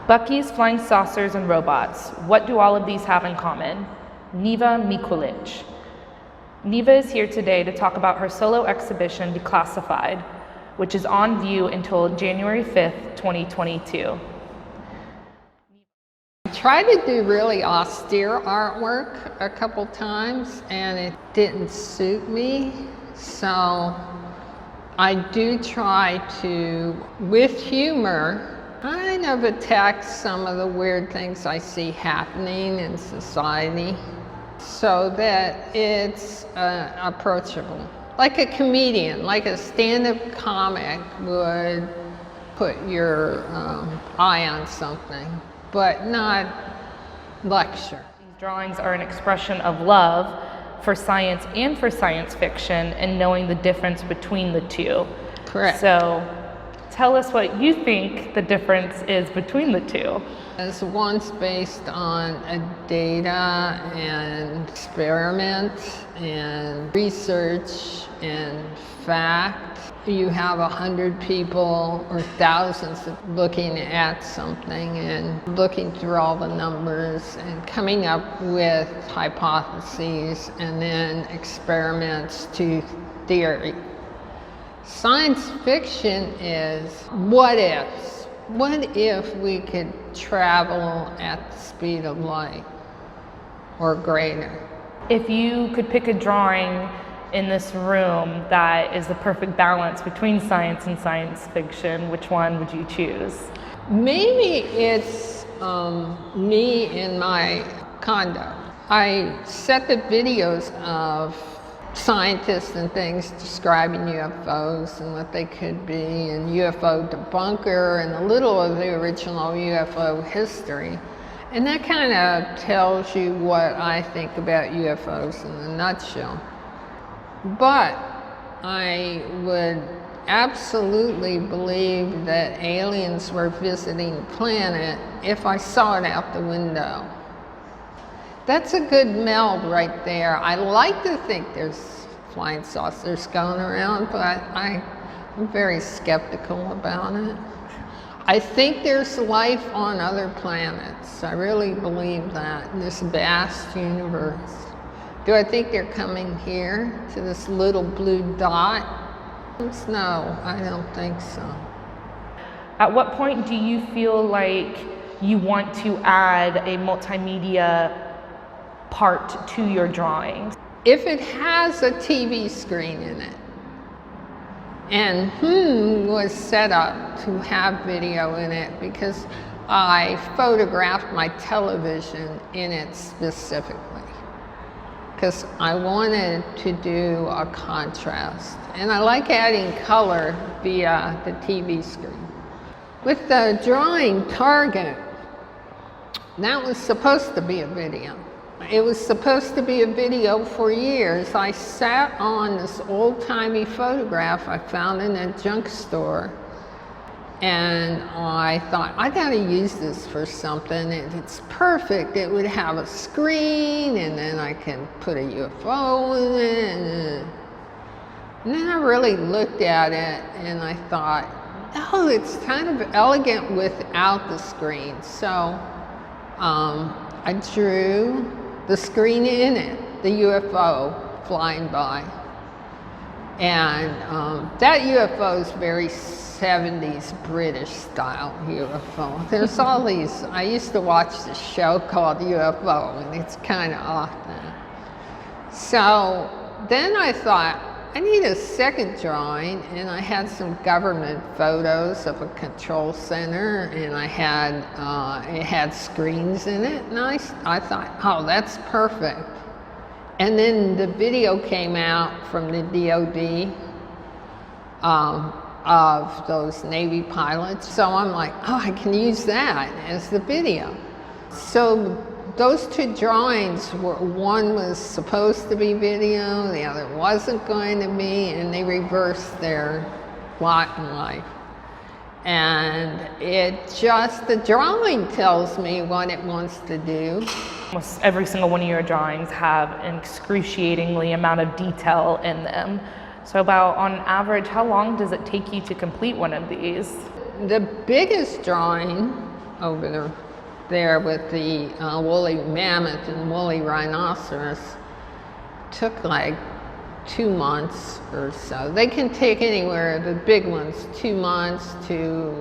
Bucky's, flying saucers, and robots. What do all of these have in common? Neva Mikulicz. Neva is here today to talk about her solo exhibition, Declassified, which is on view until January 5th, 2022. I tried to do really austere artwork a couple times and it didn't suit me. So I do try to, with humor, kind of attack some of the weird things I see happening in society so that it's approachable. Like a comedian, like a stand-up comic would put your eye on something, but not lecture. These drawings are an expression of love for science and for science fiction and knowing the difference between the two. Correct. So tell us what you think the difference is between the two. As one's based on data and experiment and research and fact. You have 100 people or thousands looking at something and looking through all the numbers and coming up with hypotheses and then experiments to theory. Science fiction is what ifs. What if we could travel at the speed of light or greater? If you could pick a drawing in this room that is the perfect balance between science and science fiction, which one would you choose? Maybe it's me in my condo. I set the videos of scientists and things describing UFOs and what they could be, and UFO debunker, and a little of the original UFO history. And that kind of tells you what I think about UFOs in a nutshell. But I would absolutely believe that aliens were visiting the planet if I saw it out the window. That's a good meld right there. I like to think there's flying saucers going around, but I'm very skeptical about it. I think there's life on other planets. I really believe that, in this vast universe. Do I think they're coming here to this little blue dot? No, I don't think so. At what point do you feel like you want to add a multimedia part to your drawings? If it has a TV screen in it, and was set up to have video in it because I photographed my television in it specifically, because I wanted to do a contrast. And I like adding color via the TV screen. With the drawing target, that was supposed to be a video. It was supposed to be a video for years. I sat on this old-timey photograph I found in a junk store, and I thought, I gotta use this for something. It's perfect. It would have a screen, and then I can put a UFO in it. And then I really looked at it, and I thought, oh, it's kind of elegant without the screen. So I drew the screen in it, the UFO flying by. And that UFO is very 70s British style UFO. There's all these, I used to watch this show called UFO, and it's kind of off then. So then I thought, I need a second drawing, and I had some government photos of a control center, and I had, it had screens in it, and I thought, oh, that's perfect. And then the video came out from the DOD of those Navy pilots, so I'm like, oh, I can use that as the video. So those two drawings were, one was supposed to be video, the other wasn't going to be, and they reversed their lot in life. And the drawing tells me what it wants to do. Almost every single one of your drawings have an excruciatingly amount of detail in them. So about, on average, how long does it take you to complete one of these? The biggest drawing over there with the woolly mammoth and woolly rhinoceros took like 2 months or so. They can take anywhere, the big ones, 2 months to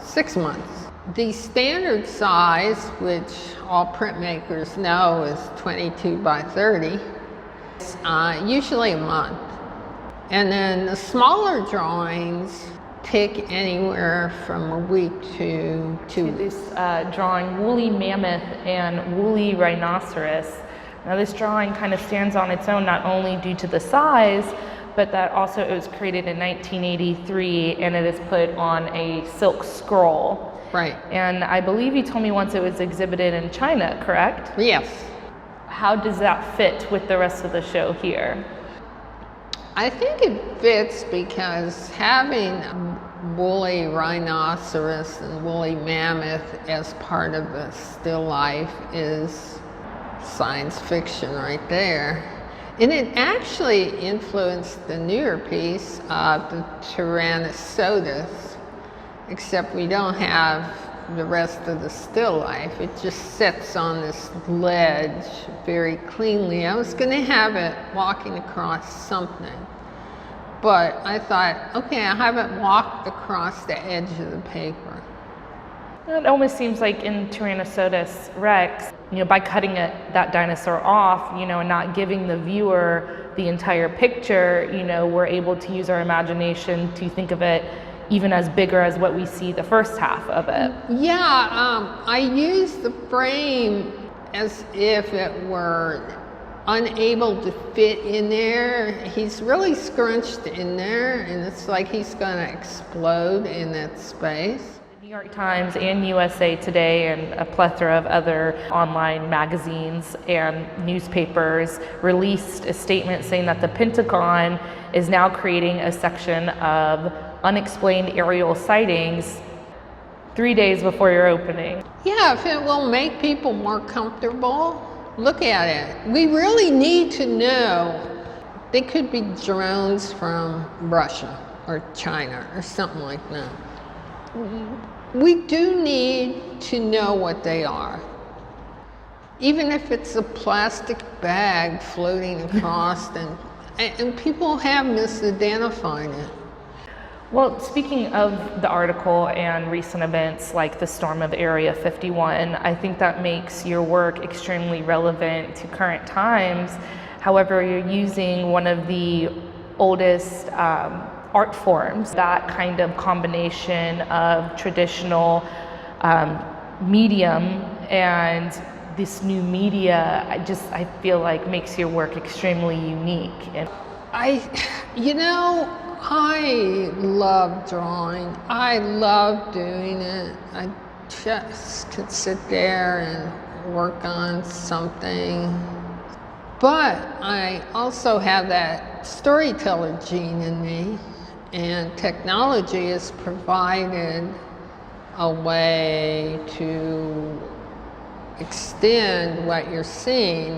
6 months. The standard size, which all printmakers know is 22 by 30, is usually a month. And then the smaller drawings take anywhere from a week to 2 weeks. This drawing, woolly mammoth and woolly rhinoceros. Now this drawing kind of stands on its own, not only due to the size, but that also it was created in 1983 and it is put on a silk scroll. Right. And I believe you told me once it was exhibited in China, correct? Yes. How does that fit with the rest of the show here? I think it fits because having woolly rhinoceros and woolly mammoth as part of the still life is science fiction right there. And it actually influenced the newer piece, the Tyrannosaurus, except we don't have the rest of the still life. It just sits on this ledge very cleanly. I was going to have it walking across something, but I thought, okay, I haven't walked across the edge of the paper. It almost seems like in Tyrannosaurus Rex, by cutting that dinosaur off, and not giving the viewer the entire picture, we're able to use our imagination to think of it even as bigger as what we see the first half of it. Yeah, I used the frame as if it were unable to fit in there. He's really scrunched in there, and it's like he's going to explode in that space. The New York Times and USA Today and a plethora of other online magazines and newspapers released a statement saying that the Pentagon is now creating a section of unexplained aerial sightings 3 days before your opening. Yeah, if it will make people more comfortable, look at it. We really need to know. They could be drones from Russia or China or something like that. We do need to know what they are. Even if it's a plastic bag floating across and people have misidentified it. Well, speaking of the article and recent events like the storm of Area 51, I think that makes your work extremely relevant to current times. However, you're using one of the oldest art forms, that kind of combination of traditional medium and this new media, I feel like makes your work extremely unique. And I love drawing. I love doing it. I just could sit there and work on something. But I also have that storyteller gene in me, and technology has provided a way to extend what you're seeing.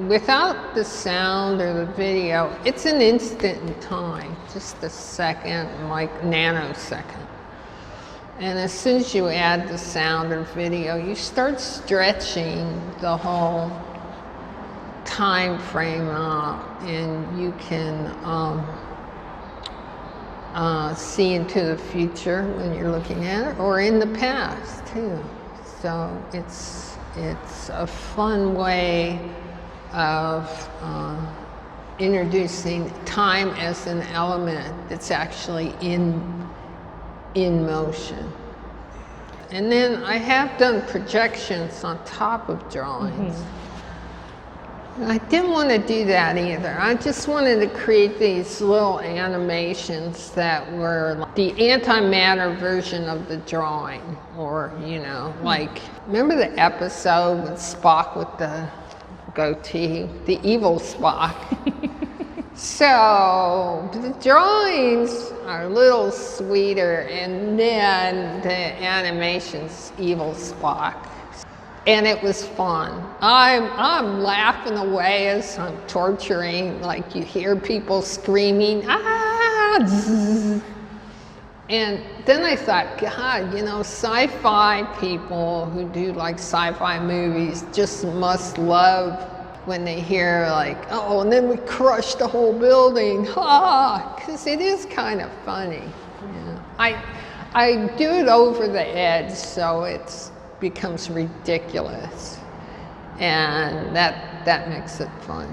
Without the sound or the video, it's an instant in time, just a second, like nanosecond. And as soon as you add the sound or video, you start stretching the whole time frame out, and you can see into the future when you're looking at it, or in the past too. So it's a fun way of introducing time as an element that's actually in motion. And then I have done projections on top of drawings. I didn't want to do that either. I just wanted to create these little animations that were the antimatter version of the drawing. Or, like, remember the episode with Spock with the goatee? The evil Spock. So the drawings are a little sweeter, and then the animation's evil Spock. And it was fun. I'm laughing away as I'm torturing, like you hear people screaming, ah, zzz. And then I thought, God, you know, sci-fi people who do like sci-fi movies just must love when they hear like, oh, and then we crushed the whole building, ha, because it is kind of funny. Yeah. I do it over the edge, so it becomes ridiculous, and that makes it fun.